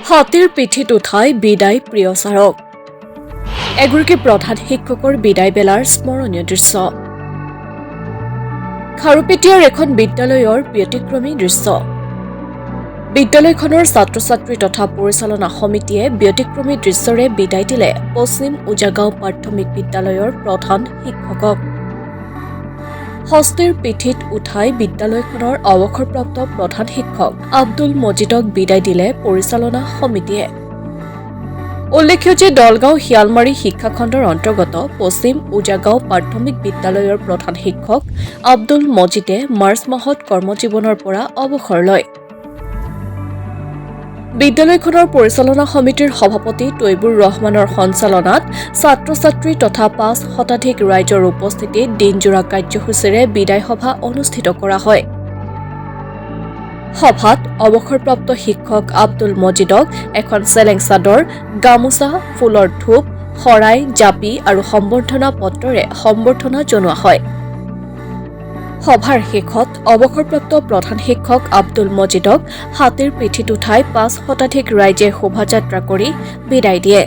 হাতীৰ পিঠিত উঠাই বিদায় প্ৰিয় ছাৰক এগৰাকী প্ৰধান শিক্ষকৰ বিদায় বেলাৰ স্মৰণীয় দৃশ্য খাৰুপেটীয়াৰ এখন বিদ্যালয়ৰ ব্যতিক্ৰমী দৃশ্য বিদ্যালয়খনৰ ছাত্ৰ ছাত্ৰী তথা পৰিচালনা সমিতিয়ে ব্যতিক্ৰমী দৃশ্যৰে বিদায় দিলে পশ্চিম উজাগাঁও প্ৰাথমিক বিদ্যালয়ৰ প্ৰধান শিক্ষকক হস্তীৰ পিঠিত উঠাই বিদ্যালয়খনৰ অৱসৰপ্ৰাপ্ত প্ৰধান শিক্ষক আব্দুল মজিদক বিদায় দিলে পৰিচালনা সমিতিয়ে উল্লেখ্য যে দলগাঁও শিয়ালমাৰী শিক্ষাখণ্ডৰ অন্তৰ্গত পশ্চিম উজাগাঁও প্ৰাথমিক বিদ্যালয়ৰ প্ৰধান শিক্ষক আব্দুল মজিদে মাৰ্চ মাহত কৰ্মজীৱনৰ পৰা অৱসৰ লয় বিদ্যালয়খনৰ পৰিচালনা সমিতিৰ সভাপতি তৈবুৰ ৰহমানৰ সঞ্চালনাত ছাত্ৰ ছাত্ৰী তথা ৫ শতাধিক ৰাইজৰ উপস্থিতিত দিনজোৰা কাৰ্যসূচীৰে বিদায় সভা অনুষ্ঠিত কৰা হয় সভাত অৱসৰপ্ৰাপ্ত শিক্ষক আব্দুল মজিদক এখন চেলেং চাদৰ গামোচা ফুলৰ থোপ শৰাই জাপি আৰু সম্বৰ্ধনা পত্ৰৰে সম্বৰ্ধনা জনোৱা হয় সভাৰ শেষত অৱসৰপ্ৰাপ্ত প্ৰধান শিক্ষক আব্দুল মজিদক হাতীৰ পিঠিত উঠাই ৫ শতাধিক ৰাইজে শোভাযাত্ৰা কৰি বিদায় দিয়ে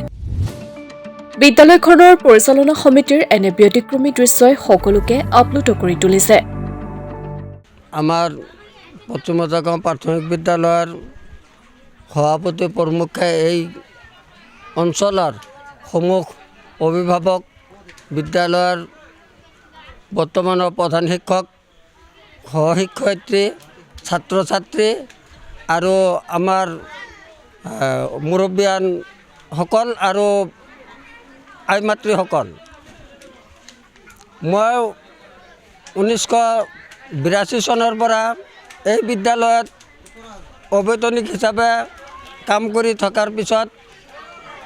বিদ্যালয়খনৰ পৰিচালনা সমিতিৰ এনে ব্যতিক্ৰমী দৃশ্যই সকলোকে আপ্লুত কৰি তুলিছে আমাৰ পশ্চিম উজাগাঁও প্ৰাথমিক বিদ্যালয়ৰ সভাপতি প্ৰমুখে এই অঞ্চলৰ সমূহ অভিভাৱক বিদ্যালয়ৰ বৰ্তমানৰ প্ৰধান শিক্ষক সহশিক্ষয়িত্ৰী ছাত্ৰ ছাত্ৰী আৰু আমাৰ মুৰব্বীয়ানসকল আৰু আই মাতৃসকল মই 1982 চনৰ পৰা এই বিদ্যালয়ত অবৈতনিক হিচাপে কাম কৰি থকাৰ পিছত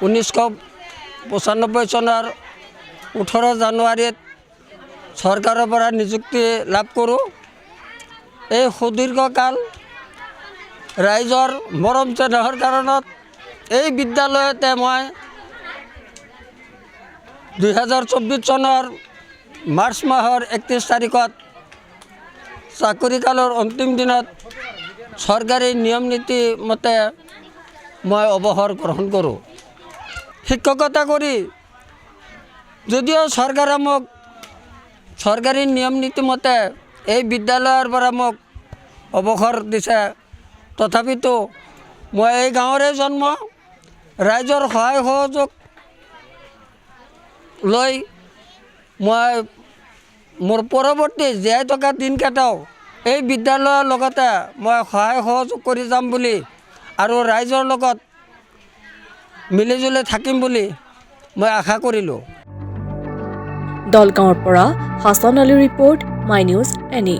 1995 চনৰ 18 জানুৱাৰীত চৰকাৰৰ পৰা নিযুক্তি লাভ কৰোঁ এই সুদীৰ্ঘকাল ৰাইজৰ মৰম চেনেহৰ কাৰণত এই বিদ্যালয়তে মই 2024 চনৰ মাৰ্চ মাহৰ 31 তাৰিখত চাকৰিকালৰ অন্তিম দিনত চৰকাৰী নিয়ম নীতি মতে মই অৱসৰ গ্ৰহণ কৰোঁ শিক্ষকতা কৰি যদিও চৰকাৰে মোক চৰকাৰী নিয়ম নীতি মতে এই বিদ্যালয়ৰ পৰা মোক অৱসৰ দিছে তথাপিতো মই এই গাঁৱৰে জন্ম ৰাইজৰ সহায় সহযোগ লৈ মই মোৰ পৰৱৰ্তী জীয়াই থকা দিনকেইটাও এই বিদ্যালয়ৰ লগতে মই সহায় সহযোগ কৰি যাম বুলি আৰু ৰাইজৰ লগত মিলিজুলি থাকিম বুলি মই আশা কৰিলোঁ দলগাঁৱৰ পৰা Hasan Ali report my news any